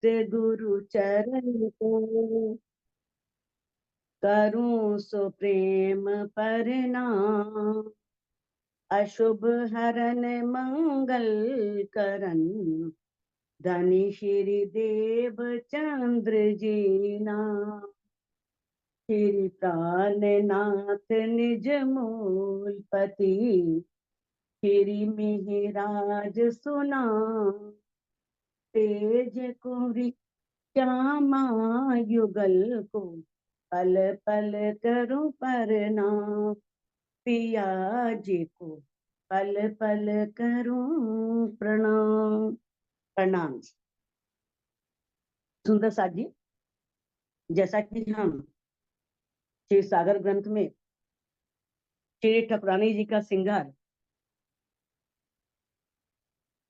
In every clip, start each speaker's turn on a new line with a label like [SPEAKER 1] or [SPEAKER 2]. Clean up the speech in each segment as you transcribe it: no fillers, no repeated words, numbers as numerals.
[SPEAKER 1] नित्य गुरु चरण को, करूं सो प्रेम प्रणाम। अशुभ हरन मंगल करन, धनी श्री देव चंद्र जी नाम। श्री प्राणनाथ निज मूलपति, श्री मिहिराज सुना। तेज कुंवरी श्यामा युगल को, पल पल करूं प्रणाम। पिया जी को पल पल करूं प्रणाम। प्रणाम। सुंदर साथ जी, जैसा कि हम श्री सागर ग्रंथ में श्री ठकुरानी जी का श्रृंगार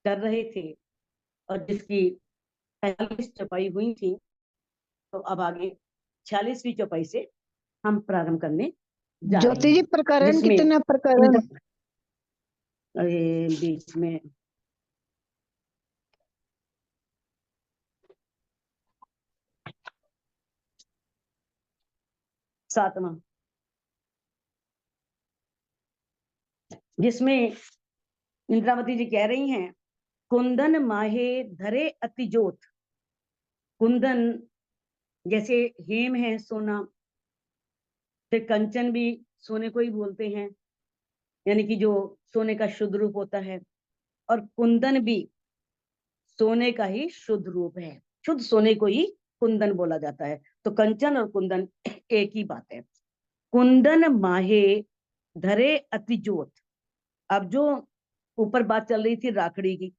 [SPEAKER 1] कर रहे थे और जिसकी 45 चौपाई हुई थी, तो अब आगे 46वीं चौपाई से हम प्रारंभ करने जा रहे
[SPEAKER 2] ज्योति जी,
[SPEAKER 1] हैं।
[SPEAKER 2] प्रकरण कितना प्रकरण?
[SPEAKER 1] बीच में 7वां, जिसमें इंद्रावती जी कह रही हैं, कुंदन माहे धरे अति जोत। कुंदन जैसे हेम है सोना, फिर कंचन भी सोने को ही बोलते हैं, यानी कि जो सोने का शुद्ध रूप होता है, और कुंदन भी सोने का ही शुद्ध रूप है। शुद्ध सोने को ही कुंदन बोला जाता है। तो कंचन और कुंदन एक ही बात है। कुंदन माहे धरे अति जोत। अब जो ऊपर बात चल रही थी राखड़ी की,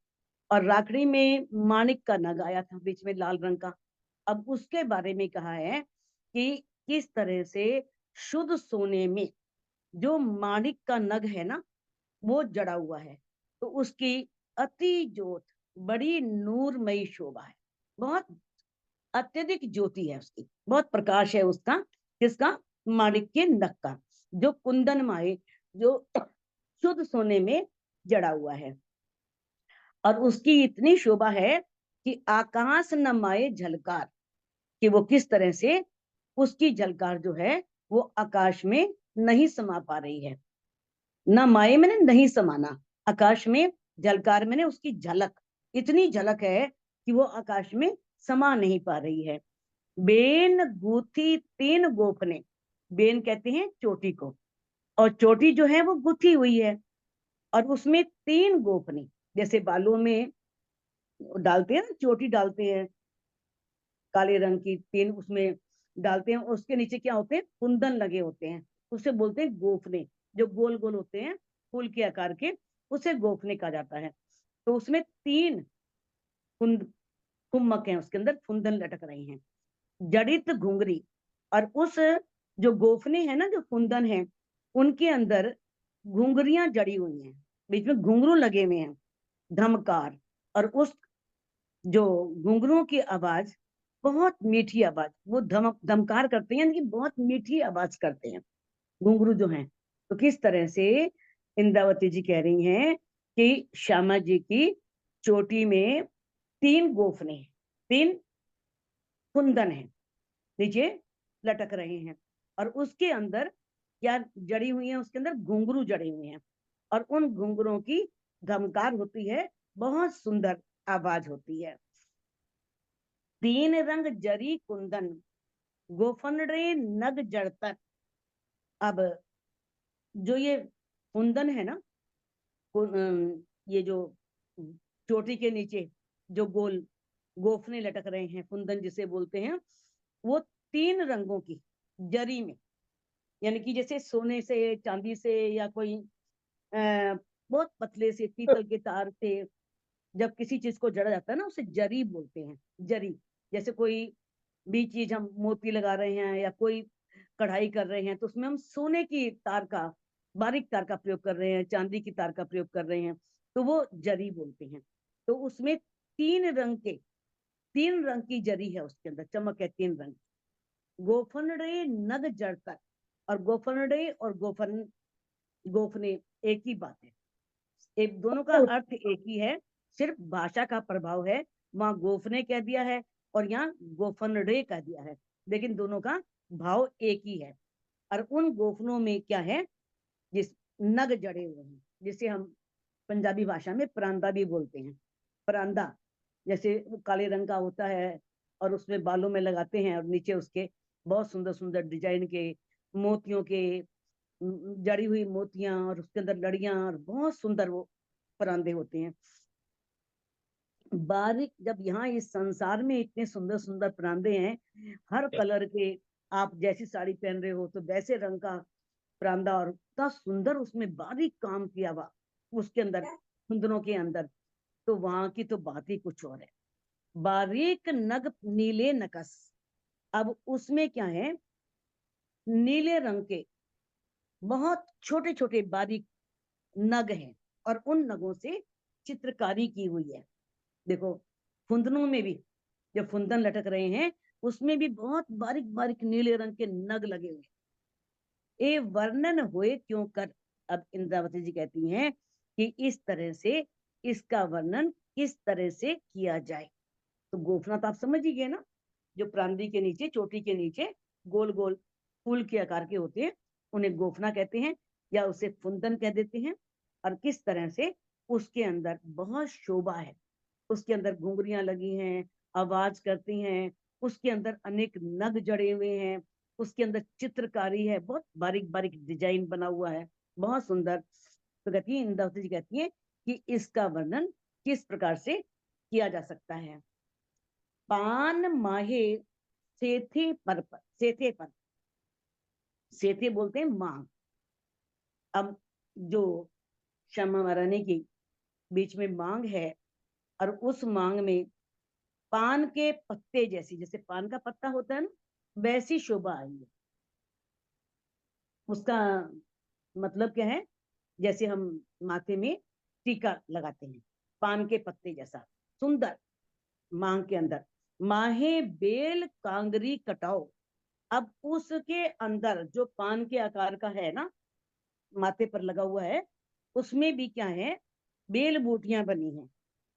[SPEAKER 1] और राखड़ी में माणिक का नग आया था बीच में लाल रंग का। अब उसके बारे में कहा है कि किस तरह से शुद्ध सोने में जो माणिक का नग है ना, वो जड़ा हुआ है, तो उसकी अति ज्योत, बड़ी नूरमयी शोभा है। बहुत अत्यधिक ज्योति है उसकी, बहुत प्रकाश है उसका। किसका? माणिक के नग का, जो कुंदन माए, जो शुद्ध सोने में जड़ा हुआ है। और उसकी इतनी शोभा है कि आकाश न माए झलकार, कि वो किस तरह से उसकी झलकार जो है वो आकाश में नहीं समा पा रही है। न माए मैंने नहीं समाना, आकाश में झलकार मैंने उसकी झलक, इतनी झलक है कि वो आकाश में समा नहीं पा रही है। बेन गूथी 3 गोफने, बेन कहते हैं चोटी को, और चोटी जो है वो गुथी हुई है, और उसमें 3 गोफने, जैसे बालों में डालते हैं ना, चोटी डालते हैं काले रंग की, 3 उसमें डालते हैं, उसके नीचे क्या होते हैं? कुंदन लगे होते हैं, उसे बोलते हैं गोफने। जो गोल गोल होते हैं फूल के आकार के, उसे गोफने कहा जाता है। तो उसमें 3 कुंद कुम्मक हैं, उसके अंदर कुंदन लटक रही हैं, जड़ित घुंगरी। और उस जो गोफने हैं ना, जो कुंदन है, उनके अंदर घुंगरियां जड़ी हुई हैं, बीच में घुंघरू लगे हुए हैं, धमकार। और उस जो घुंघरुओं की आवाज, बहुत मीठी आवाज, वो धमकार करते हैं, यानी कि बहुत मीठी आवाज करते हैं घुंघरू जो हैं। तो किस तरह से इंद्रावती जी कह रही हैं कि श्यामा जी की चोटी में 3 गोफने हैं, 3 कुंदन हैं, नीचे लटक रहे हैं, और उसके अंदर क्या जड़ी हुई है? उसके अंदर घुंघरू जड़े हुए हैं, और उन घुंघरुओं की धमकार होती है, बहुत सुंदर आवाज होती है। 3 रंग जरी कुंदन, गोफनरे नग जड़तर। अब जो ये कुंदन है ना, ये जो चोटी के नीचे जो गोल गोफने लटक रहे हैं, कुंदन जिसे बोलते हैं, वो 3 रंगों की जरी में, यानी कि जैसे सोने से, चांदी से, या कोई बहुत पतले से पीतल के तार से जब किसी चीज को जड़ा जाता है ना, उसे जरी बोलते हैं। जरी, जैसे कोई भी चीज हम मोती लगा रहे हैं या कोई कढ़ाई कर रहे हैं, तो उसमें हम सोने की तार का, बारीक तार का प्रयोग कर रहे हैं, चांदी की तार का प्रयोग कर रहे हैं, तो वो जरी बोलते हैं। तो उसमें 3 रंग की जरी है, उसके अंदर चमक है 3 रंग। गोफनडे नग जड़तर, और गोफनडे और गोफने एक ही बात है, एक दोनों का अर्थ एक ही है, सिर्फ भाषा का प्रभाव है। वहां गोफने कह दिया है, और यहाँ गोफनडे कह दिया है, लेकिन दोनों का भाव एक ही है। और उन गोफनों में क्या है, जिस नग जड़े हुए हैं, जिसे हम पंजाबी भाषा में परांदा भी बोलते हैं। परांदा जैसे वो काले रंग का होता है और उसमें बालों में लगाते हैं, और नीचे उसके बहुत सुंदर सुंदर डिजाइन के मोतियों के जड़ी हुई मोतियां, और उसके अंदर लड़ियां, और बहुत सुंदर वो परांदे होते हैं। बारीक, जब यहाँ इस संसार में इतने सुंदर सुंदर परांदे हैं, हर कलर के, आप जैसी साड़ी पहन रहे हो तो वैसे रंग का परांदा, और इतना सुंदर उसमें बारीक काम किया हुआ उसके अंदर, कुंदनों के अंदर, तो वहां की तो बात ही कुछ और है। बारीक नग नीले नकस, अब उसमें क्या है, नीले रंग के बहुत छोटे छोटे बारीक नग हैं, और उन नगों से चित्रकारी की हुई है। देखो फुंदनों में भी, जब फुंदन लटक रहे हैं उसमें भी बहुत बारीक बारीक नीले रंग के नग लगे हुए। ए वर्णन हुए क्यों कर, अब इंद्रावती जी कहती हैं कि इस तरह से इसका वर्णन किस तरह से किया जाए। तो गोफना तो आप समझ ही गए ना, जो प्रांदी के नीचे, चोटी के नीचे गोल गोल फूल के आकार के होते हैं, उन्हें गोफना कहते हैं, या उसे फुंदन कह देते हैं। और किस तरह से उसके अंदर बहुत शोभा है, उसके अंदर घुंघरियां लगी हैं, आवाज करती हैं, उसके अंदर अनेक नग जड़े हुए हैं, उसके अंदर चित्रकारी है, बहुत बारीक बारीक डिजाइन बना हुआ है, बहुत सुंदर। तो कहती है, इंद्रावती जी कहती है कि इसका वर्णन किस प्रकार से किया जा सकता है। पान माहे सेथे पर, सेथे पर, सेथे बोलते हैं मांग। अब जो श्यामा महारानी की बीच में मांग है, और उस मांग में पान के पत्ते जैसी, जैसे पान का पत्ता होता है ना, वैसी शोभा आई है। उसका मतलब क्या है, जैसे हम माथे में टीका लगाते हैं, पान के पत्ते जैसा सुंदर मांग के अंदर। माहे बेल कांगरी कटाओ, अब उसके अंदर जो पान के आकार का है ना, माथे पर लगा हुआ है, उसमें भी क्या है, बेल बूटियां बनी हैं।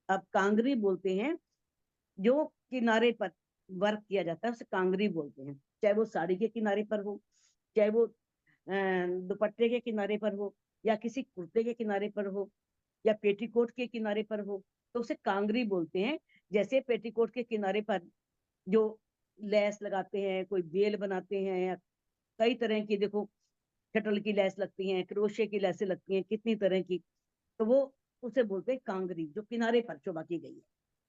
[SPEAKER 1] अब कांगरी बोलते हैं, जो किनारे पर वर्क किया जाता है उसे कांगरी बोलते हैं। चाहे वो साड़ी के किनारे पर हो, चाहे वो दुपट्टे के किनारे पर हो, या किसी कुर्ते के किनारे पर हो, या पेटीकोट के किनारे पर हो, तो उसे कांगरी बोलते हैं। जैसे पेटीकोट के किनारे पर जो लैस लगाते हैं, कोई बेल बनाते हैं, या कई तरह की, देखो शटल की लैस लगती है, क्रोशे की लैसें लगती हैं, कितनी तरह की, तो वो उसे बोलते हैं कांगरी, जो किनारे पर शोभा की गई है,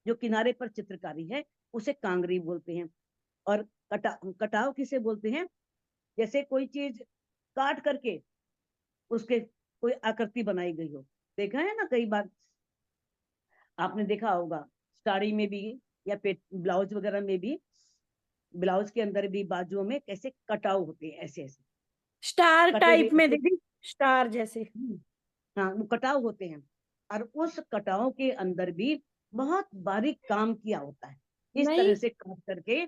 [SPEAKER 1] जो किनारे पर चित्रकारी है, उसे कांगरी बोलते हैं। और कटाव किसे बोलते हैं, जैसे कोई चीज काट करके उसके कोई आकृति बनाई गई हो। देखा है ना, कई बार आपने देखा होगा, साड़ी में भी, या ब्लाउज वगैरह में भी, ब्लाउज के अंदर भी बाजुओं में कैसे कटाव होते हैं, ऐसे ऐसे
[SPEAKER 2] स्टार
[SPEAKER 1] कटे हुए
[SPEAKER 2] टाइप में
[SPEAKER 1] ऐसे।
[SPEAKER 2] दीदी, स्टार जैसे।
[SPEAKER 1] हाँ, वो कटाव होते हैं, और उस कटाव के अंदर भी बहुत बारीक काम किया होता है, इस
[SPEAKER 2] नहीं,
[SPEAKER 1] तरह से काट करके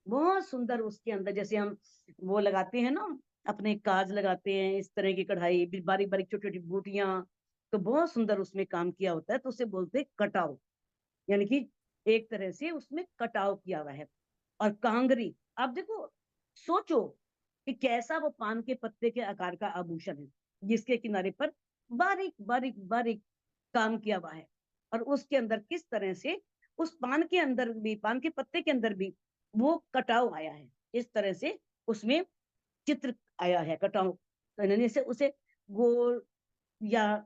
[SPEAKER 1] बहुत सुंदर उसके अंदर, जैसे हम वो लगाते हैं ना, अपने काज लगाते हैं, इस तरह की कढ़ाई, बारीक बारीक छोटी छोटी बूटियां, तो बहुत सुंदर उसमें काम किया होता है, तो उसे बोलते हैं कटाव, यानी कि एक तरह से उसमें कटाव किया हुआ है। और कांगरी, आप देखो, सोचो कि कैसा वो पान के पत्ते के आकार का आभूषण है, जिसके किनारे पर बारीक बारीक बारीक काम किया हुआ है, और उसके अंदर किस तरह से उस पान के अंदर भी, पान के पत्ते के अंदर भी वो कटाव आया है, इस तरह से उसमें चित्र आया है, कटाव करने से उसे गोल या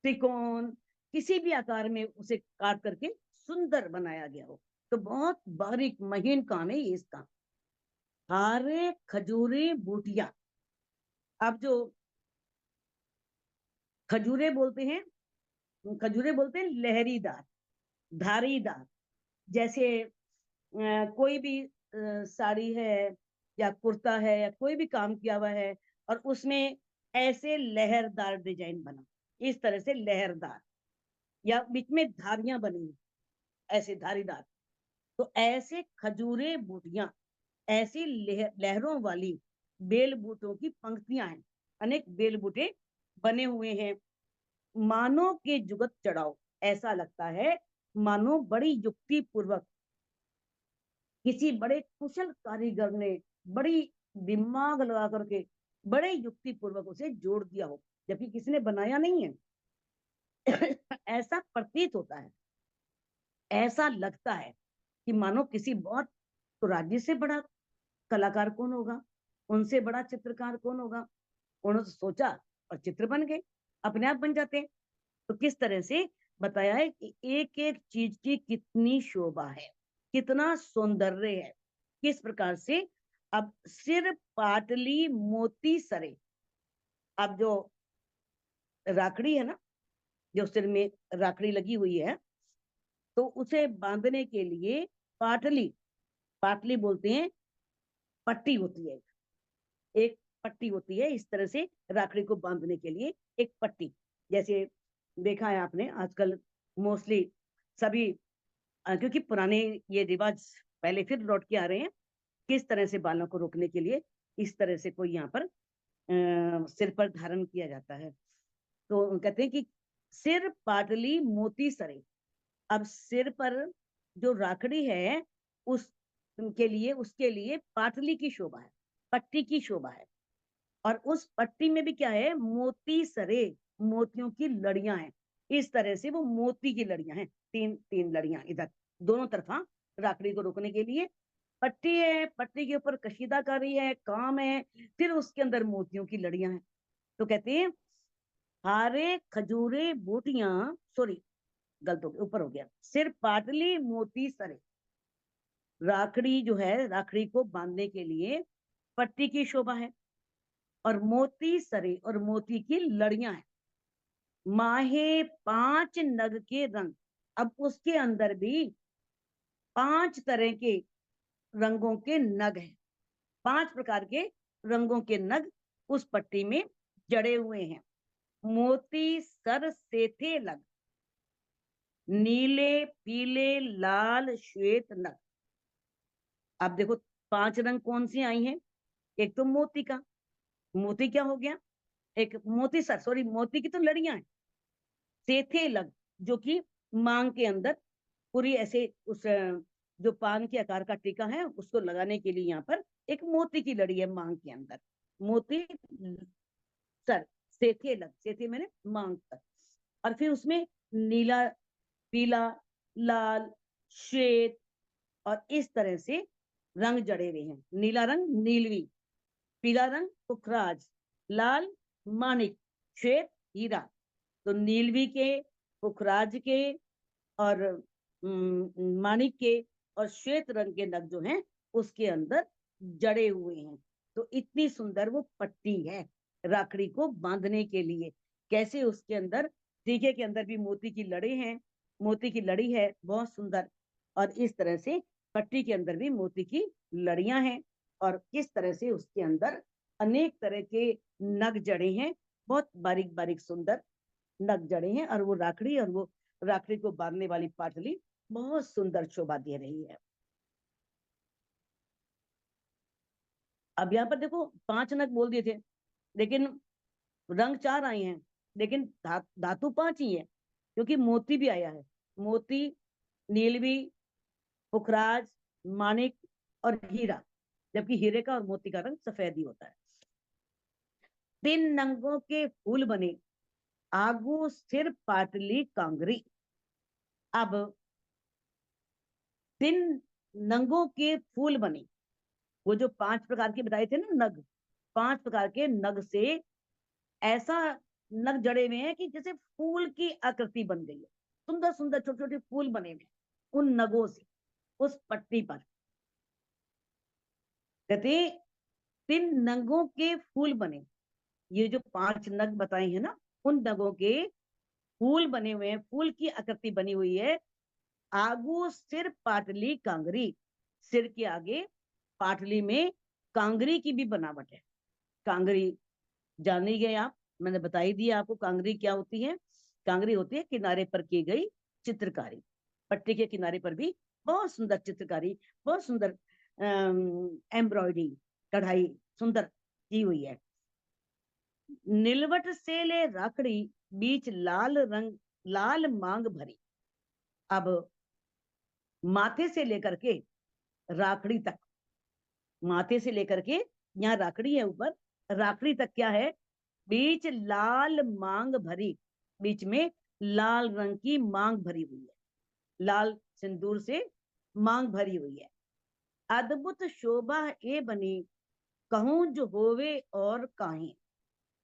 [SPEAKER 1] त्रिकोण, किसी भी आकार में उसे काट करके सुंदर बनाया गया हो। तो बहुत बारीक महीन काम है ये इसका। हारे खजूरी बूटियां, अब जो खजूरे बोलते हैं, खजूरे बोलते हैं लहरीदार, धारीदार, जैसे कोई भी साड़ी है या कुर्ता है या कोई भी काम किया हुआ है, और उसमें ऐसे लहरदार डिजाइन बना, इस तरह से लहरदार, या बीच में धारियां बनी ऐसे धारीदार, तो ऐसे खजूरे बूटियां, ऐसी लहरों वाली बेल बूटों की पंक्तियां हैं, अनेक बेल बूटे बने हुए हैं। मानो के जुगत चढ़ाओ, ऐसा लगता है मानो बड़ी युक्ति पूर्वक किसी बड़े कुशल कारीगर ने बड़ी दिमाग लगा करके बड़े युक्ति पूर्वक उसे जोड़ दिया हो, जबकि किसी ने बनाया नहीं है। ऐसा प्रतीत होता है, ऐसा लगता है कि मानो किसी बहुत, तो राज्य से बड़ा कलाकार कौन होगा, उनसे बड़ा चित्रकार कौन होगा। उन्होंने तो सोचा और चित्र बन गए, अपने आप बन जाते हैं। तो किस तरह से बताया है कि एक एक चीज की कितनी शोभा है, कितना सौंदर्य है, किस प्रकार से। अब सिर पाटली मोती सरे, अब जो राखड़ी है ना, जो सिर में राखड़ी लगी हुई है, तो उसे बांधने के लिए पाटली, पाटली बोलते हैं, पट्टी होती है, एक पट्टी होती है इस तरह से राखड़ी को बांधने के लिए, एक पट्टी। जैसे देखा है आपने आजकल मोस्टली सभी, क्योंकि पुराने ये रिवाज पहले फिर लौट के आ रहे हैं, किस तरह से बालों को रोकने के लिए इस तरह से कोई यहाँ पर सिर पर धारण किया जाता है। तो कहते हैं कि सिर पाटली मोती सरे, अब सिर पर जो राखड़ी है उस के लिए, उसके लिए पाटली की शोभा है, पट्टी की शोभा है। और उस पट्टी में भी क्या है, मोती सरे, मोतियों की लड़ियां हैं। इस तरह से वो मोती की लड़ियां हैं, तीन तीन लड़ियां इधर दोनों तरफा, राखड़ी को रोकने के लिए पट्टी है, पट्टी के ऊपर कशीदाकारी है, काम है, फिर उसके अंदर मोतियों की लड़ियां हैं। तो कहते हैं हारे खजूरे बूटियां, सॉरी गलत हो गया, ऊपर हो गया, सिर पाटली मोती सरे, राखड़ी जो है, राखड़ी को बांधने के लिए पट्टी की शोभा है, और मोती सरे और मोती की लड़ियां हैं। माहे 5 नग के रंग, अब उसके अंदर भी 5 तरह के रंगों के नग हैं, 5 प्रकार के रंगों के नग उस पट्टी में जड़े हुए हैं। मोती सर से थे लग, नीले पीले लाल श्वेत नग। अब देखो 5 रंग कौन सी आई हैं, एक तो मोती का, मोती क्या हो गया, एक मोती सर, सॉरी मोती की तो लड़ियां हैं, सेथे लग, जो कि मांग के अंदर पूरी ऐसे उस जो पान के आकार का टीका है उसको लगाने के लिए यहाँ पर एक मोती की लड़ी है मांग के अंदर, मोती सर, सेथे लग, सेथे मैंने मांग पर। और फिर उसमें नीला पीला लाल श्वेत और इस तरह से रंग जड़े हुए हैं। नीला रंग नीलवी, पीला रंग पुखराज, लाल माणिक, श्वेत हीरा। तो नीलवी के, पुखराज के और माणिक के और श्वेत रंग के नग जो हैं उसके अंदर जड़े हुए हैं। तो इतनी सुंदर वो पट्टी है राखड़ी को बांधने के लिए। कैसे उसके अंदर टीके के अंदर भी मोती की लड़ी है, मोती की लड़ी है बहुत सुंदर, और इस तरह से पट्टी के अंदर भी मोती की लड़ियां हैं, और किस तरह से उसके अंदर अनेक तरह के नग जड़े हैं, बहुत बारीक बारीक सुंदर नग जड़े हैं, और वो राखड़ी, और वो राखड़ी को बांधने वाली पाटली बहुत सुंदर शोभा दे रही है। अब यहाँ पर देखो 5 नग बोल दिए थे, लेकिन रंग 4 आए हैं, लेकिन धातु 5 ही है, क्योंकि मोती भी आया है, मोती, नीलवी, पुखराज, माणिक और हीरा, जबकि हीरे का और मोती का रंग सफेद ही होता है। 3 नंगों के फूल बने, आगू सिर पाटली कांगरी। अब 3 नंगों के फूल बने, वो जो 5 प्रकार के बताए थे ना नग, 5 प्रकार के नग से ऐसा नग जड़े हुए हैं कि जैसे फूल की आकृति बन गई है, सुंदर सुंदर छोटे छोटे फूल बने हुए उन नगों से उस पट्टी पर। कहते 3 नगों के फूल बने, ये जो 5 नग बताए हैं ना, उन नगों के फूल बने हुए हैं, फूल की आकृति बनी हुई है। आगू सिर पाटली कांगरी, सिर के आगे पाटली में कांगरी की भी बनावट है। कांगरी जान ही गए आप, मैंने बता ही दिया आपको कांगरी क्या होती है। कांगरी होती है किनारे पर की गई चित्रकारी, पट्टी के किनारे पर भी बहुत सुंदर चित्रकारी, बहुत सुंदर एम्ब्रॉयडरी, कढ़ाई सुंदर की हुई है। नीलवट से ले राखड़ी, बीच लाल रंग लाल मांग भरी। अब माथे से लेकर के राखड़ी तक, माथे से लेकर के यहाँ राखड़ी है ऊपर, राखड़ी तक क्या है, बीच लाल मांग भरी, बीच में लाल रंग की मांग भरी हुई है, लाल सिंदूर से मांग भरी हुई है। अद्भुत शोभा ए बनी, कहूं जो होवे और काहे।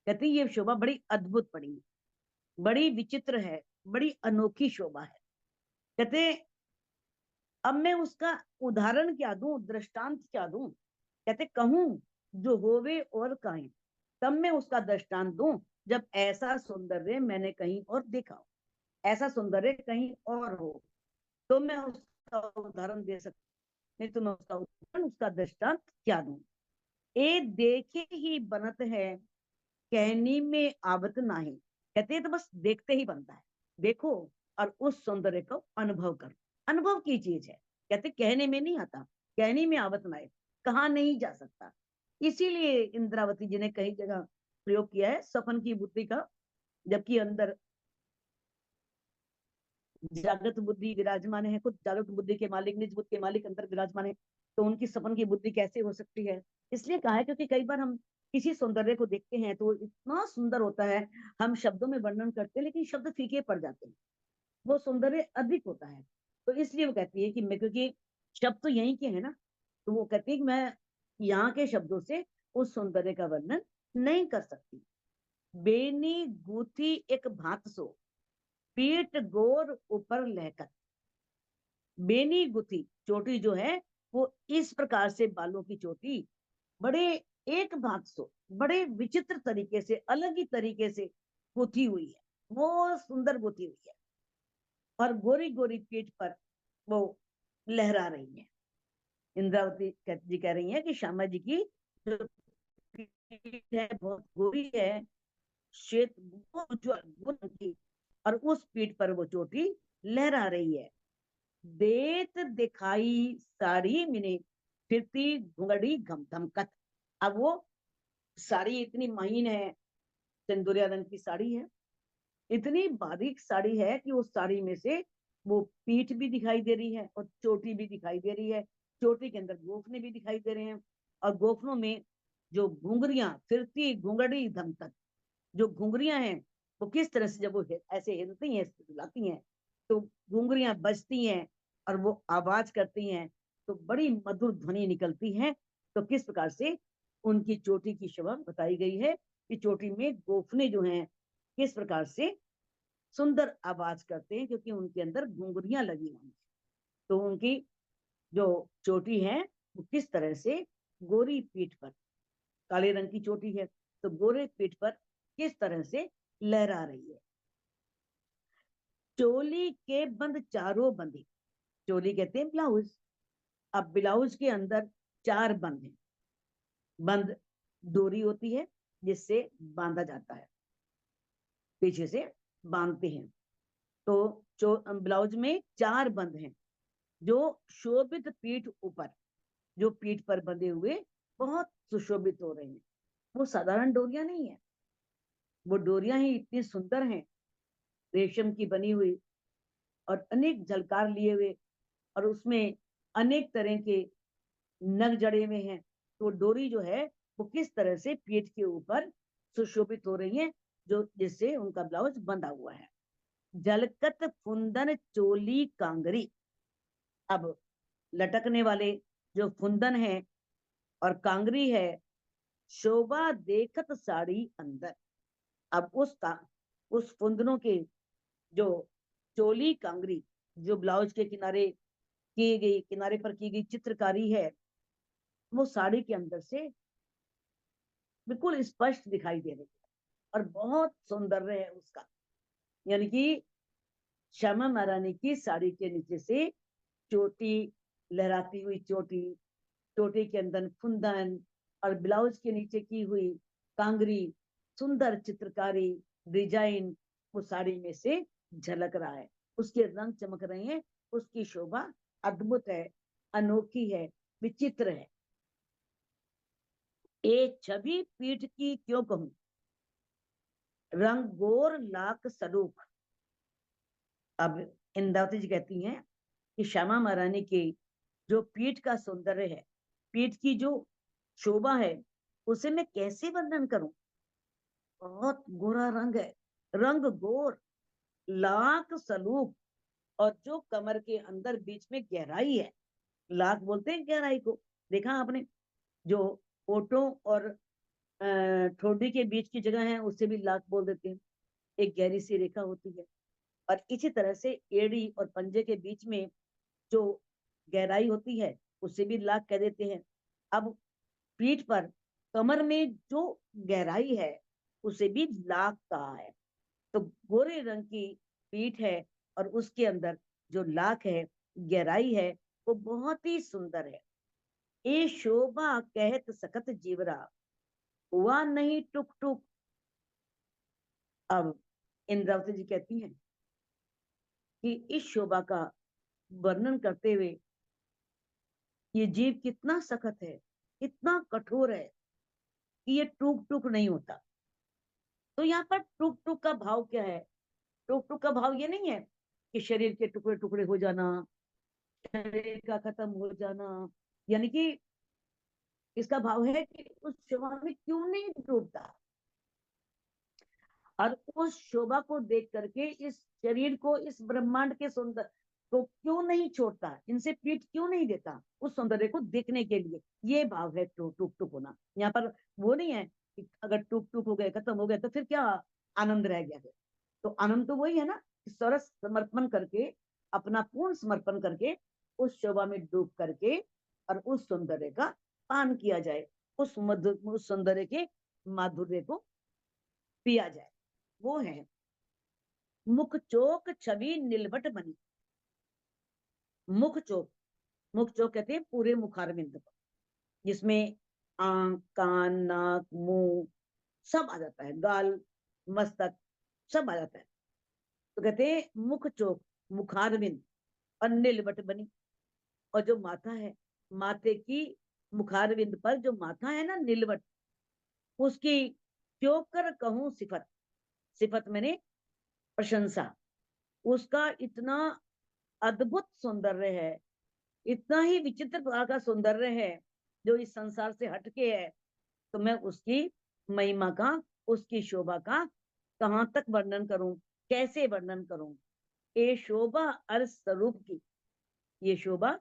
[SPEAKER 1] कहती ये शोभा बड़ी अद्भुत पड़ी, बड़ी विचित्र है, बड़ी अनोखी शोभा है। कहते अब मैं उसका उदाहरण क्या दूं, दृष्टांत क्या दूं। कहते कहूं जो होवे और काहे, तब मैं उसका दृष्टांत दूं जब ऐसा सौंदर्य मैंने कहीं और देखा हो, ऐसा सौंदर्य कहीं और हो तो मैं उसका उदाहरण दे सकती, नहीं तो मैं उसका उदाहरण, उसका दृष्टांत क्या दूं। ए देखे ही बनत है, कहनी में आवत नाही। कहते हैं तो बस देखते ही बनता है, देखो और उस सौंदर्य को अनुभव करो, अनुभव की चीज है। कहते कहने में नहीं आता, कहने में आवत ना है, कहा नहीं जा सकता। इसीलिए इंद्रावती जी ने कई जगह प्रयोग किया है सपन की बुद्धि का, जबकि अंदर जागृत बुद्धि विराजमान है, खुद जागृत बुद्धि के मालिक, निज बुद्धि के मालिक अंदर विराजमान है, तो उनकी सपन की बुद्धि कैसे हो सकती है। इसलिए कहा है क्योंकि कई बार हम किसी सौंदर्य को देखते हैं तो इतना सुंदर होता है, हम शब्दों में वर्णन करते हैं लेकिन शब्द फीके पड़ जाते हैं, वो सौंदर्य अधिक होता है। तो इसलिए वो कहती है कि मैं, क्योंकि शब्द तो यहीं के है ना, तो वो कहती है कि मैं यहाँ के शब्दों से उस सौंदर्य का वर्णन नहीं कर सकती। बेनी गूथी एक भात सो, पीठ गोर ऊपर लहकत। बेनी गुथी चोटी जो है वो इस प्रकार से, बालों की चोटी बड़े एक भाग सो, बड़े विचित्र तरीके से, अलग ही तरीके से गुथी हुई है, वो सुंदर गुथी हुई है, और गोरी गोरी पीठ पर वो लहरा रही है। इंद्रावती जी कह रही है कि श्यामा जी की जो पीठ है बहुत गोरी है, श्वेत उज्ज्वल की, और उस पीठ पर वो चोटी लहरा रही है। देत दिखाई साड़ी मिने, फिरती घुंघड़ी घम धमकत। अब वो साड़ी इतनी महीन है, सिंदूरिया रंग की साड़ी है, इतनी बारीक साड़ी है कि उस साड़ी में से वो पीठ भी दिखाई दे रही है और चोटी भी दिखाई दे रही है, चोटी के अंदर गोफने भी दिखाई दे रहे हैं, और गोफनों में जो घुंघरियां, फिरती घुंघड़ी धमकत, जो घुंघरियां हैं वो किस तरह से जब वो ऐसे हिलती हैं, हिलाती हैं, तो घुंघरियां बजती हैं और वो आवाज करती हैं, तो बड़ी मधुर ध्वनि निकलती है। तो किस प्रकार से उनकी चोटी की शोभा बताई गई है कि चोटी में गोफने जो हैं किस प्रकार से सुंदर आवाज करते हैं, क्योंकि उनके अंदर घुंघरियां लगी हुई हैं। तो उनकी जो चोटी है वो किस तरह से गोरी पीठ पर, काले रंग की चोटी है तो गोरे पीठ पर किस तरह से लहरा रही है। चोली के बंद चारों बंदी, चोली कहते हैं ब्लाउज, अब ब्लाउज के अंदर चार बंद हैं, बंद डोरी होती है जिससे बांधा जाता है, पीछे से बांधते हैं, तो ब्लाउज में चार बंद हैं जो शोभित पीठ ऊपर, जो पीठ पर बंधे हुए बहुत सुशोभित हो रहे हैं। वो साधारण डोरियां नहीं है, वो डोरियां ही इतनी सुंदर हैं, रेशम की बनी हुई और अनेक झलकार लिए हुए, और उसमें अनेक तरह के नग जड़े हुए हैं। तो डोरी जो है वो किस तरह से पीठ के ऊपर सुशोभित हो रही है, जो जिससे उनका ब्लाउज बंधा हुआ है। झलकत फुंदन चोली कांगरी, अब लटकने वाले जो फुंदन है और कांगरी है, शोभा देखत साड़ी अंदर। अब उस फुंदनों के जो चोली कांगरी, जो ब्लाउज के किनारे की गई, किनारे पर की गई चित्रकारी है, वो साड़ी के अंदर से बिल्कुल स्पष्ट दिखाई दे रही है और बहुत सौंदर्य है उसका। यानी कि श्यामा महारानी की साड़ी के नीचे से चोटी, लहराती हुई चोटी, चोटी के अंदर फुंदन और ब्लाउज के नीचे की हुई कांगरी, सुंदर चित्रकारी, डिजाइन वो साड़ी में से झलक रहा है, उसके रंग चमक रहे हैं, उसकी शोभा अद्भुत है, अनोखी है, विचित्र है। एक छवि पीठ की क्यों कहूं, रंग गोर लाख सलूख। अब इंदावती जी कहती हैं कि श्यामा महारानी के जो पीठ का सौंदर्य है, पीठ की जो शोभा है, उसे मैं कैसे वर्णन करूं। बहुत गोरा रंग है, रंग गोर, लाख सलूक, और जो कमर के अंदर बीच में गहराई है, लाख बोलते हैं गहराई को, देखा आपने, जो ओठों और ठोडी के बीच की जगह है उसे भी लाख बोल देते हैं, एक गहरी सी रेखा होती है। और इसी तरह से एड़ी और पंजे के बीच में जो गहराई होती है उसे भी लाख कह देते हैं। अब पीठ पर, कमर में जो गहराई है उसे भी लाख कहा है। तो गोरे रंग की पीठ है और उसके अंदर जो लाख है, गहराई है, वो बहुत ही सुंदर है। ए शोभा कहत सकत जीवरा, हुआ नहीं टुक टुक। अब इंद्रावती जी कहती हैं कि इस शोभा का वर्णन करते हुए, ये जीव कितना सख्त है, इतना कठोर है कि ये टूक टूक नहीं होता। तो यहाँ पर टूक टूक का भाव क्या है? टूक टूक का भाव ये नहीं है कि शरीर के टुकड़े टुकड़े हो जाना, शरीर का खत्म हो जाना, यानी कि इसका भाव है कि उस शोभा में क्यों नहीं डूबता, और उस शोभा को देख करके इस शरीर को, इस ब्रह्मांड के सौंदर्य को क्यों नहीं छोड़ता, इनसे पीठ क्यों नहीं देता उस सौंदर्य को देखने के लिए। ये भाव है टूक टूक होना। यहाँ पर वो नहीं है कि अगर टूक टूक हो गए, खत्म हो गए, तो फिर क्या आनंद रह गया है। तो आनंद तो वही है ना, सरस समर्पण करके, अपना पूर्ण समर्पण करके उस शोभा में डूब करके और उस सौंदर्य का पान किया जाए, उस सौंदर्य के माधुर्य को पिया जाए। वो है मुख चोक छवि नीलवट बनी। मुख चोक, मुख चोक कहते हैं पूरे मुखारविंद को, जिसमें आंख, कान, नाक, मुंह सब आ जाता है, गाल, मस्तक सब आ जाता है। तो कहते हैं मुख चोक, मुखारविंद, और नीलवट बनी। और जो माथा है, माथे की मुखारविंद पर जो माथा है ना, नीलवट, उसकी क्यों कर कहूं सिफत, सिफत मैंने प्रशंसा, उसका इतना अद्भुत सौंदर्य है, इतना ही विचित्र प्रकार का सौंदर्य है जो इस संसार से हटके है। तो मैं उसकी महिमा का, उसकी शोभा का कहां तक वर्णन करूं, कैसे वर्णन करूं। ये शोभा अर्थ स्वरूप की, ये शोभा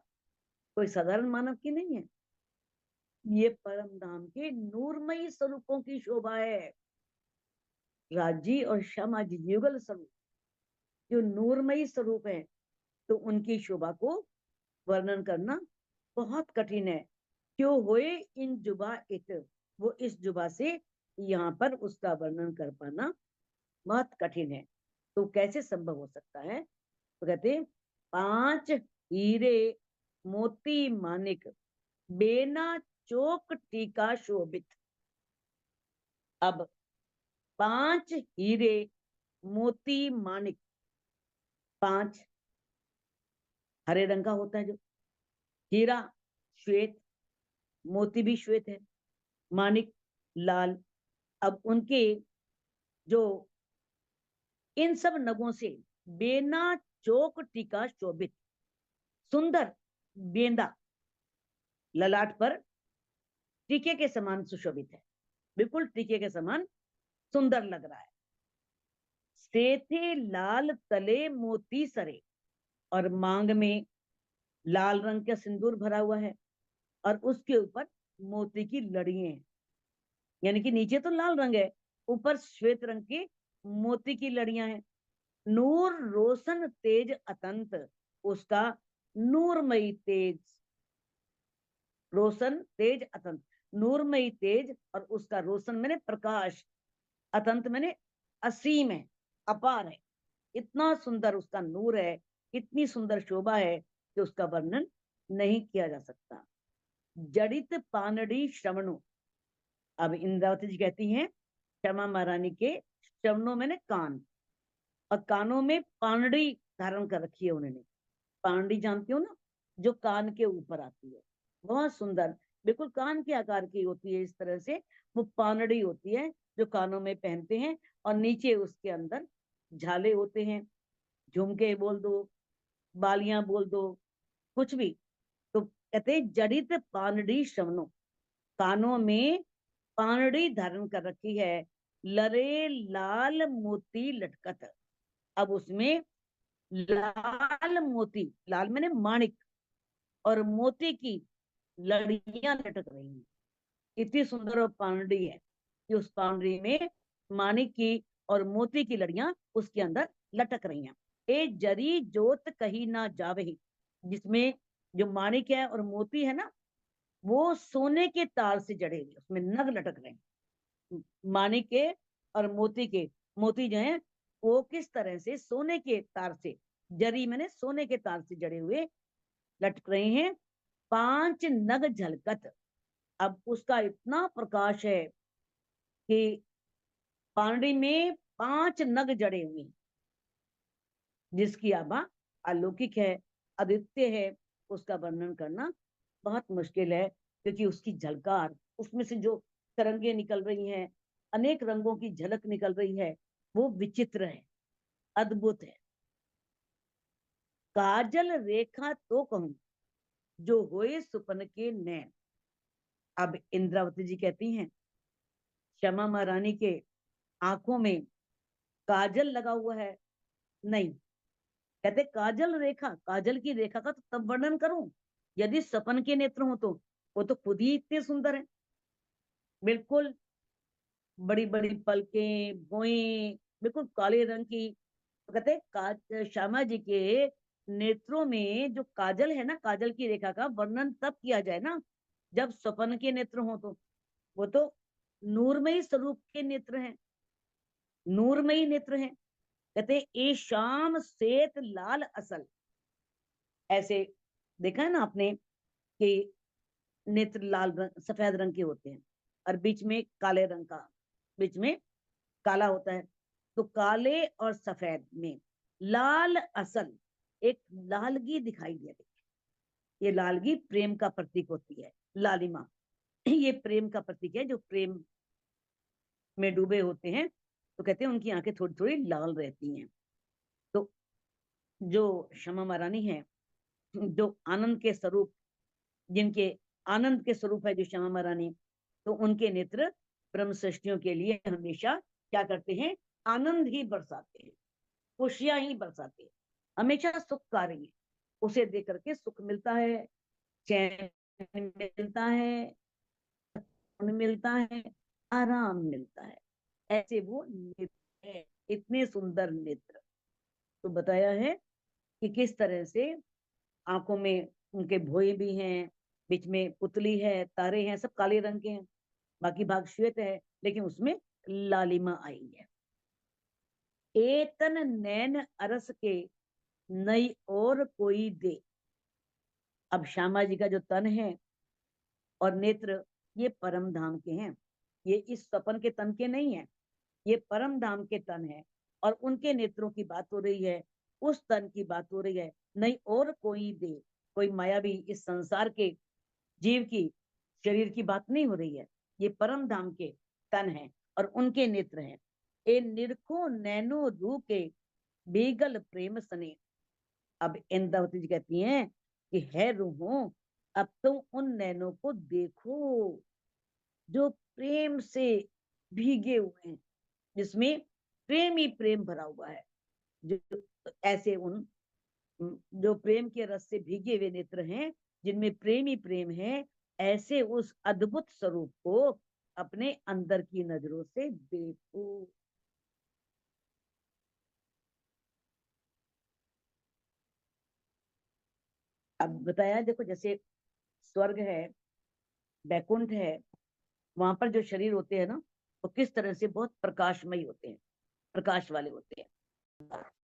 [SPEAKER 1] कोई साधारण मानव की नहीं है, ये परम धाम के नूरमयी स्वरूपों की शोभा है। राजी और श्यामा जी युगल स्वरूप, जो नूरमयी स्वरूप है, तो उनकी शोभा को वर्णन करना बहुत कठिन है। क्यों होए इन जुबा इत, वो इस जुबा से यहाँ पर उसका वर्णन कर पाना बहुत कठिन है। तो कैसे संभव हो सकता है? तो कहते 5 हीरे मोती मानिक, बेना चोक टीका शोभित। अब 5 हीरे मोती मानिक, 5 हरे रंग का होता है जो हीरा, श्वेत, मोती भी श्वेत है, मानिक लाल। अब उनके जो इन सब नगों से बेना चोक टीका शोभित, सुंदर बेंदा ललाट पर टीके के समान सुशोभित है, बिल्कुल टीके के समान सुंदर लग रहा है। सेथे लाल तले मोती सरे, और मांग में लाल रंग का सिंदूर भरा हुआ है, और उसके ऊपर मोती की लड़ियां हैं, यानी कि नीचे तो लाल रंग है, ऊपर श्वेत रंग की मोती की लड़ियां हैं। नूर रोशन तेज अतंत, उसका नूरमयी तेज, रोशन तेज अतंत, नूरमयी तेज, और उसका रोशन मैंने प्रकाश, अतंत मैंने असीम है, अपार है। इतना सुंदर उसका नूर है, इतनी सुंदर शोभा है कि उसका वर्णन नहीं किया जा सकता। जड़ित पानड़ी श्रवणों, अब इंद्रावती जी कहती हैं क्षमा महारानी के श्रवणों मैंने कान, और कानों में पानड़ी धारण कर रखी है उन्होंने। पानड़ी जानती हो ना, जो कान के ऊपर आती है, बहुत सुंदर, बिल्कुल कान के आकार की होती है, इस तरह से वो पानड़ी होती है जो कानों में पहनते हैं। और नीचे उसके अंदर झाले होते हैं, झुमके बोल दो, बालियां बोल दो, कुछ भी। तो कहते जड़ित पानड़ी श्रवणों, कानों में पानड़ी धारण कर रखी है, लरे लाल मोती लटकत। अब उसमें लाल मोती, लाल मैंने माणिक, और मोती की लड़ियां लटक रही हैं। इतनी सुंदर वो पानड़ी है कि उस पानड़ी में माणिक की और मोती की लड़ियां उसके अंदर लटक रही हैं। ए जरी जोत कहीं ना जावे, जिसमें जो माणिक है और मोती है ना, वो सोने के तार से जड़े हुए, उसमें नग लटक रहे हैं माणिक के और मोती के। मोती जो है वो किस तरह से सोने के तार से, जरी मैंने सोने के तार से जड़े हुए लटक रहे हैं। 5 नग झलकत, अब उसका इतना प्रकाश है कि पानड़ी में 5 नग जड़े हुए हैं, जिसकी आभा अलौकिक है, अद्वितीय है। उसका वर्णन करना बहुत मुश्किल है, क्योंकि उसकी झलकार, उसमें से जो तरंगे निकल रही हैं, अनेक रंगों की झलक निकल रही है, वो विचित्र है, अद्भुत है। काजल रेखा तो कहूं, जो होए सुपन के नैन। अब इंद्रावती जी कहती हैं श्यामा महारानी के आंखों में काजल लगा हुआ है, नहीं, कहते काजल रेखा, काजल की रेखा का तो तब वर्णन करूं यदि सपन के नेत्र हो तो। वो तो खुद ही इतने सुंदर है, बिल्कुल बड़ी बड़ी पलकें, भौएं, बिल्कुल काले रंग की। तो कहते श्यामा जी के नेत्रों में जो काजल है ना, काजल की रेखा का वर्णन तब किया जाए ना जब सपन के नेत्र हो तो। वो तो नूरमयी स्वरूप के नेत्र हैं, नूरमयी नेत्र हैं। कहते ए शाम श्वेत लाल असल, ऐसे देखा है ना आपने कि नेत्र लाल रंग, सफेद रंग के होते हैं और बीच में काले रंग का, बीच में काला होता है। तो काले और सफेद में लाल असल, एक लालगी दिखाई दे रही है। ये लालगी प्रेम का प्रतीक होती है, लालिमा ये प्रेम का प्रतीक है। जो प्रेम में डूबे होते हैं तो कहते हैं उनकी आंखें थोड़ी थोड़ी लाल रहती हैं। तो जो क्षमा महारानी है, जो आनंद के स्वरूप, जिनके आनंद के स्वरूप है जो श्यामा महारानी, तो उनके नेत्र ब्रह्म सृष्टियों के लिए हमेशा क्या करते हैं, आनंद ही बरसाते हैं, खुशियां ही बरसाते हैं, हमेशा सुखकारी है। उसे देख करके सुख मिलता है, चैन मिलता है, मिलता है, आराम मिलता है। ऐसे वो नेत्र है, इतने सुंदर नेत्र। तो बताया है कि किस तरह से आंखों में उनके भोए भी हैं, बीच में पुतली है, तारे हैं, सब काले रंग के हैं, बाकी भाग श्वेत है, लेकिन उसमें लालिमा आई है। एतन नैन अरस के नई और कोई दे। अब श्यामा जी का जो तन है और नेत्र, ये परम धाम के हैं, ये इस सपन के तन के नहीं है, ये परम धाम के तन है। और उनके नेत्रों की बात हो रही है, उस तन की बात हो रही है, नहीं और कोई दे, कोई मायावी इस संसार के जीव की शरीर की बात नहीं हो रही है। ये परम धाम के तन है और उनके नेत्र हैं। ए निरखो नैनो रू के बेगल प्रेम सने। अब इंद्रावती जी कहती हैं कि है रूहों, अब तुम उन नैनों को देखो जो प्रेम से भीगे हुए हैं, जिसमें प्रेम ही प्रेम भरा हुआ है। जो ऐसे उन जो प्रेम के रस से भीगे हुए नेत्र हैं, जिनमें प्रेम ही प्रेम है, ऐसे उस अद्भुत स्वरूप को अपने अंदर की नजरों से देखो। अब बताया, देखो जैसे स्वर्ग है, बैकुंठ है, वहां पर जो शरीर होते हैं ना, वो किस तरह से बहुत प्रकाशमयी होते हैं, प्रकाश वाले होते हैं।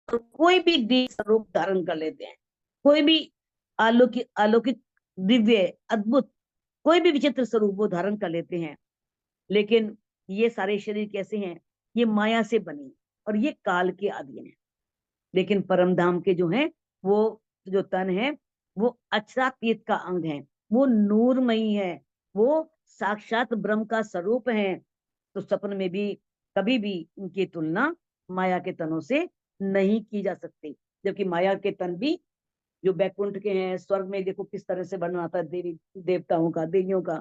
[SPEAKER 1] तो कोई भी दिव्य स्वरूप धारण कर लेते हैं, कोई भी अलौकिक अलौकिक दिव्य अद्भुत कोई भी विचित्र स्वरूप वो धारण कर लेते हैं। लेकिन ये सारे शरीर कैसे हैं, ये माया से बनी और ये काल के अधीन है। लेकिन परम धाम के जो हैं, वो जो तन है, वो अक्षरातीत का अंग है, वो नूरमयी है, वो साक्षात ब्रह्म का स्वरूप है। तो सपन में भी कभी भी इनकी तुलना माया के तनों से नहीं की जा सकती, जबकि माया के तन भी जो बैकुंठ के हैं, स्वर्ग में देखो किस तरह से वर्णन आता है देवी देवताओं का, देवियों का,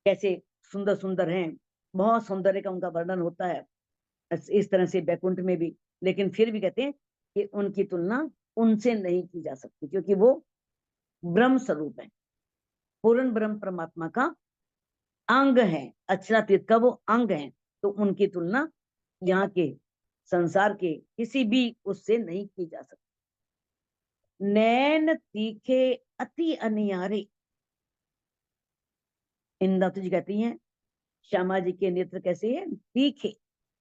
[SPEAKER 1] कैसे सुंदर सुंदर हैं, बहुत सौंदर्य का उनका वर्णन होता है इस तरह से बैकुंठ में भी। लेकिन फिर भी कहते हैं कि उनकी तुलना उनसे नहीं की जा सकती, क्योंकि वो ब्रह्म स्वरूप है, पूर्ण ब्रह्म परमात्मा का अंग है, अक्षरातीत का वो अंग है। तो उनकी तुलना यहाँ के संसार के किसी भी उससे नहीं की जा सकती। नैन तीखे अति अनियारे, इंद्रावती जी कहती हैं श्यामा जी के नेत्र कैसे हैं, तीखे,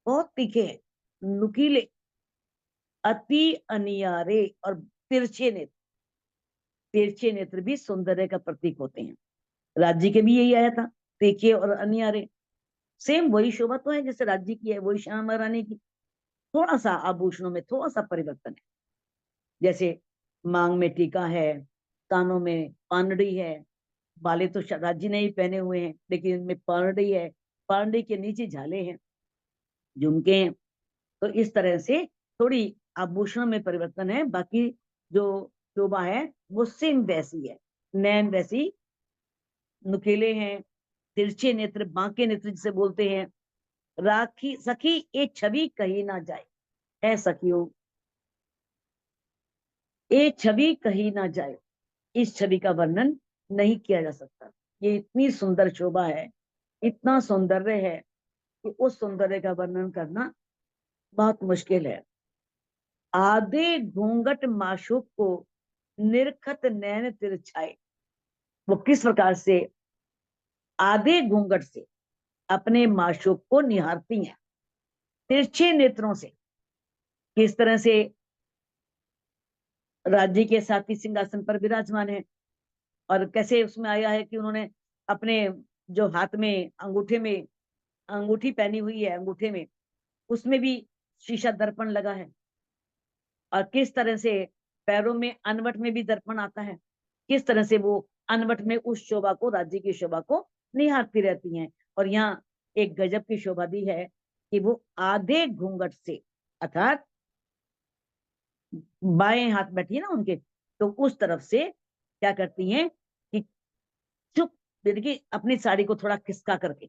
[SPEAKER 1] बहुत तीखे हैं, नुकीले, अति अनियारे और तिरछे नेत्र। तिरछे नेत्र भी सौंदर्य का प्रतीक होते हैं। राज्य के भी यही आया था, तीखे और अनियारे। सेम वही शोभा तो है जैसे राज्य की है, वही श्यामा रानी की। थोड़ा सा आभूषणों में थोड़ा सा परिवर्तन है, जैसे मांग में टीका है, कानों में पानड़ी है, बाले तो राज्य ने ही पहने हुए हैं, लेकिन इनमें पानड़ी है, पानड़ी के नीचे झाले हैं, झुमके हैं। तो इस तरह से थोड़ी आभूषण में परिवर्तन है, बाकी जो शोभा है वो सेम वैसी है। नैन वैसी नुकीले हैं, तिरछे नेत्र, बांके नेत्र जिसे बोलते हैं। राखी सखी ये छवि कही ना जाए, है सखियों, ये छवि कही ना जाए, इस छवि का वर्णन नहीं किया जा सकता। ये इतनी सुंदर शोभा है, इतना सौंदर्य है कि उस सौंदर्य का वर्णन करना बहुत मुश्किल है। आधे घूंघट माशूक को निरखत नैन तिरछाए, वो किस प्रकार से आधे घूंघट से अपने माशूक को निहारती हैं, तिरछे नेत्रों से। किस तरह से राज्य के साथी सिंहासन पर विराजमान है, और कैसे उसमें आया है कि उन्होंने अपने जो हाथ में अंगूठे में अंगूठी पहनी हुई है, अंगूठे में उसमें भी शीशा दर्पण लगा है, और किस तरह से पैरों में अनवट में भी दर्पण आता है, किस तरह से वो अनवट में उस शोभा को, राज्य की शोभा को निहारती रहती हैं। और यहाँ एक गजब की शोभा दी है कि वो आधे घूंघट से, अर्थात बाएं हाथ बैठी है ना उनके, तो उस तरफ से क्या करती हैं कि चुप, यानी अपनी साड़ी को थोड़ा खिसका करके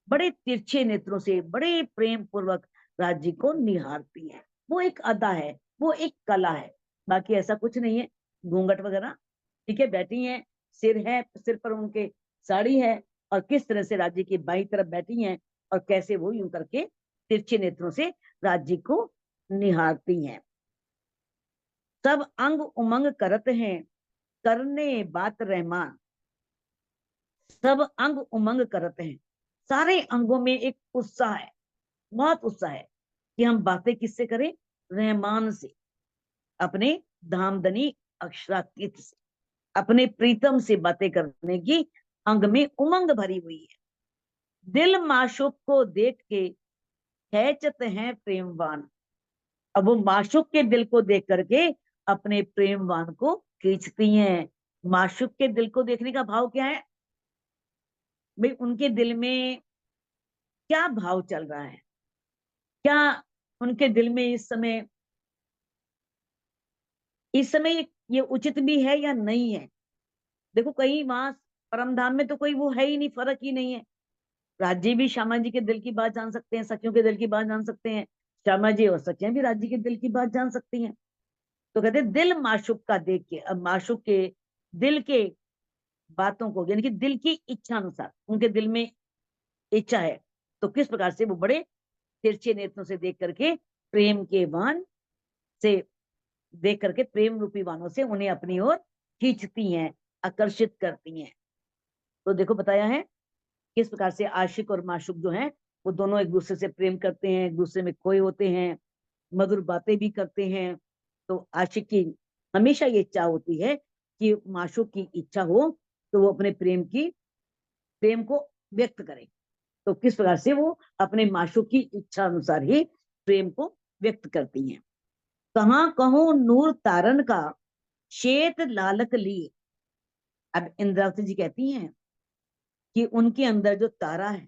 [SPEAKER 1] बड़े तिरछे नेत्रों से बड़े प्रेम पूर्वक राज्य को निहारती हैं। वो एक अदा है, वो एक कला है, बाकी ऐसा कुछ नहीं है। घूंघट वगैरह ठीक है, बैठी हैं, सिर है, सिर पर उनके साड़ी है, और किस तरह से राज्य की बाई तरफ बैठी हैं, और कैसे वो यूं करके तिरछे नेत्रों से राज्य को निहारती हैं। सब अंग उमंग करत हैं, करने बात रहमान। सब अंग उमंग करत हैं, सारे अंगों में एक उत्साह है, बहुत उत्साह है कि हम बातें किससे करें, रहमान से, अपने धामधनी अक्षरातीत से, अपने प्रीतम से बातें करने की अंग में उमंग भरी हुई है। दिल माशूक को देख के खेचत हैं प्रेमवान। अब वो माशूक के दिल को देख करके अपने प्रेमवान को खींचती हैं। माशूक के दिल को देखने का भाव क्या है भाई, उनके दिल में क्या भाव चल रहा है, क्या उनके दिल में इस समय ये उचित भी है या नहीं है। देखो कहीं वहां परम धाम में तो कोई वो है ही नहीं, फर्क ही नहीं है। राज्य भी श्यामा जी के दिल की बात जान सकते हैं, सखियों के दिल की बात जान सकते हैं, श्यामा जी और सखियां भी राज्य के दिल की बात जान सकती हैं। तो कहते हैं दिल माशुक का देख के, अब माशुक के दिल के बातों को, यानी कि दिल की इच्छा अनुसार, उनके दिल में इच्छा है, तो किस प्रकार से वो बड़े तिरछे नेत्रों से देख करके, प्रेम के बाण से देख करके, प्रेम रूपी बाणों से उन्हें अपनी ओर खींचती हैं, आकर्षित करती हैं। तो देखो बताया है किस प्रकार से आशिक और माशुक जो हैं वो दोनों एक दूसरे से प्रेम करते हैं, एक दूसरे में खोए होते हैं, मधुर बातें भी करते हैं। तो आशिक की हमेशा ये इच्छा होती है कि माशुक की इच्छा हो तो वो अपने प्रेम को व्यक्त करे। तो किस प्रकार से वो अपने माशुक की इच्छा अनुसार ही प्रेम को व्यक्त करती हैं। कहाँ कहूं नूर तारन का श्वेत लालक लिए। अब इंद्रावती जी कहती हैं कि उनके अंदर जो तारा है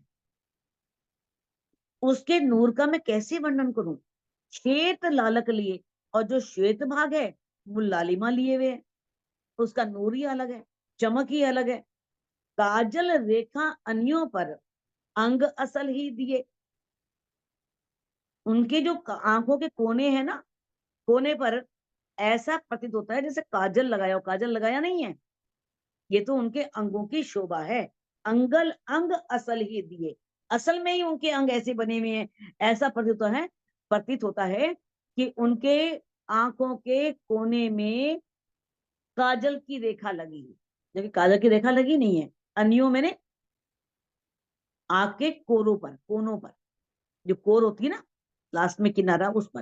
[SPEAKER 1] उसके नूर का मैं कैसे वर्णन करूं। श्वेत लालक लिए, और जो श्वेत भाग है वो लालिमा लिए हुए है। उसका नूर ही अलग है, चमक ही अलग है। काजल रेखा अन्यों पर अंग असल ही दिए। उनके जो आंखों के कोने हैं ना, कोने पर ऐसा प्रतीत होता है जैसे काजल लगाया हो। काजल लगाया नहीं है, ये तो उनके अंगों की शोभा है। अंगल अंग असल ही दिए, असल में ही उनके अंग ऐसे बने हुए हैं। ऐसा प्रतीत होता है कि उनके आंखों के कोने में काजल की रेखा लगी है, जबकि काजल की रेखा लगी नहीं है। अन्यों मैंने आंख के कोरों पर, कोनों पर, जो कोर होती है ना लास्ट में किनारा, उस पर।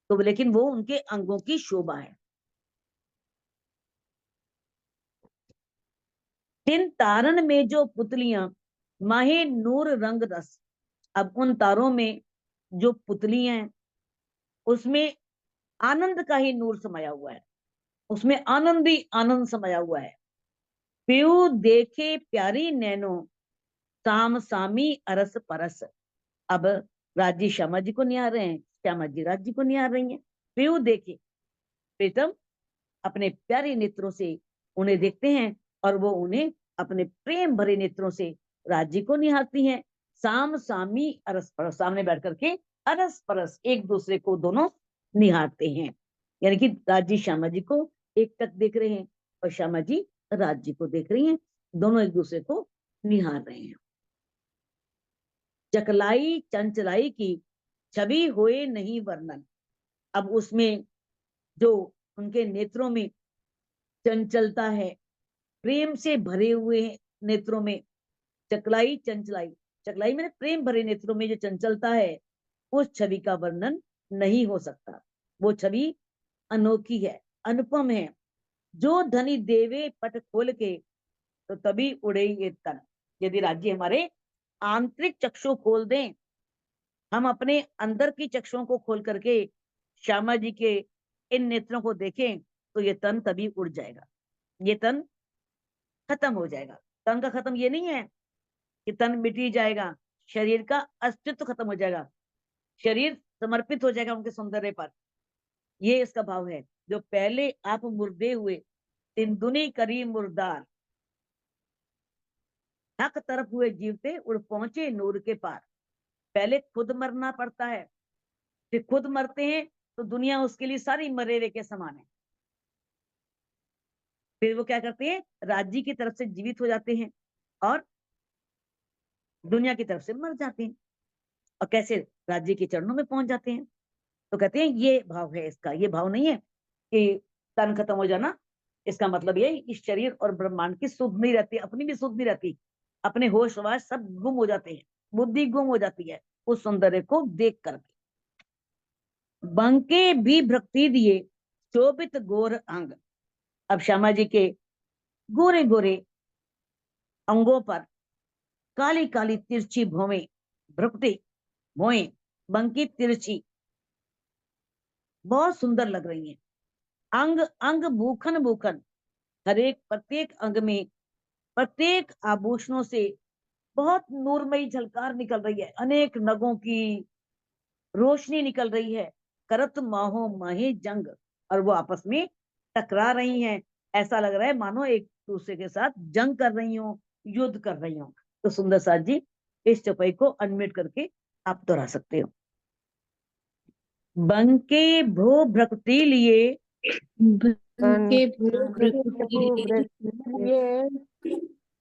[SPEAKER 1] तो लेकिन वो उनके अंगों की शोभा है। तिन तारन में जो पुतलियां माहे नूर रंग रस। अब उन तारों में जो पुतलियां हैं उसमें आनंद का ही नूर समाया हुआ है, उसमें आनंद ही आनंद समाया हुआ है। प्यू देखे प्यारी नैनो साम सामी अरस परस। अब राजी श्यामा जी को निहार रहे हैं, श्यामा जी राज जी को निहार रही हैं। प्यू देखे, प्रीतम अपने प्यारे नेत्रों से उन्हें देखते हैं और वो उन्हें अपने प्रेम भरे नेत्रों से राज्य को निहारती हैं। साम सामी अरस परस, सामने बैठ करके अरस परस एक दूसरे को दोनों निहारते हैं। यानी कि राज्य श्यामा जी को एक टक देख रहे हैं और श्यामा जी राज्य को देख रही हैं, दोनों एक दूसरे को निहार रहे हैं। चकलाई चंचलाई की छवि होए नहीं वर्णन। अब उसमें जो उनके नेत्रों में चंचलता है, प्रेम से भरे हुए नेत्रों में चकलाई चंचलाई, चकलाई मैंने प्रेम भरे नेत्रों में जो चंचलता है, उस छवि का वर्णन नहीं हो सकता। वो छवि अनोखी है, अनुपम है। जो धनी देवे पट खोल के तो तभी उड़े ये तन। यदि राज्य हमारे आंतरिक चक्षु खोल दें, हम अपने अंदर की चक्षुओं को खोल करके श्यामा जी के इन नेत्रों को देखें, तो ये तन तभी उड़ जाएगा, ये तन खत्म हो जाएगा। तन का खत्म ये नहीं है कि तन मिट ही जाएगा, शरीर का अस्तित्व खत्म हो जाएगा, शरीर समर्पित हो जाएगा उनके सौंदर्य पर। ये इसका भाव है। जो पहले आप मुर्दे हुए तीन दुनी करी मुर्दार, हक तरफ हुए जीवते उड़ पहुंचे नूर के पार। पहले खुद मरना पड़ता है, फिर खुद मरते हैं तो दुनिया उसके लिए सारी मरेरे के समान है। फिर वो क्या करते हैं, राज्य की तरफ से जीवित हो जाते हैं और दुनिया की तरफ से मर जाते हैं। और कैसे राज्य के चरणों में पहुंच जाते हैं। तो कहते हैं ये भाव है इसका। ये भाव नहीं है कि तन खत्म हो जाना, इसका मतलब ये कि शरीर और ब्रह्मांड की सुध नहीं रहती, अपनी भी सुध नहीं रहती, अपने होश वाश सब गुम हो जाते हैं, बुद्धि गुम हो जाती है उस सौंदर्य को देख करके। बंके भी भक्ति दिए शोभित गोर अंग। अब श्यामा जी के गोरे गोरे अंगों पर काली काली तिरछी भौवें, भ्रुकुटी भौएं, बंकी तिरछी बहुत सुंदर लग रही हैं। अंग अंग भूखन भूखन, हर एक प्रत्येक अंग में प्रत्येक आभूषणों से बहुत नूरमयी झलकार निकल रही है, अनेक नगों की रोशनी निकल रही है। करत माहो माहे जंग, और वो आपस में टकरा रही हैं। ऐसा लग रहा है मानो एक दूसरे के साथ जंग कर रही हो, युद्ध कर रही हो। तो सुंदर साथ जी इस चौपाई को अनम्यूट करके आप दोहरा सकते हो। बंके भो भ्रकुटी लिए
[SPEAKER 2] के भूख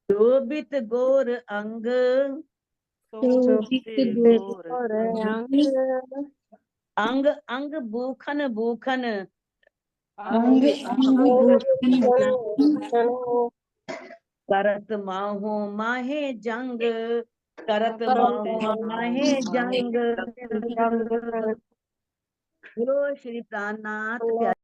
[SPEAKER 1] शोभित गोर अंग, अंग अंग भूखन भूखन, करत माहो माहे जंग, करत माहो माहे जंग। बोलो श्री प्राणनाथ प्यारे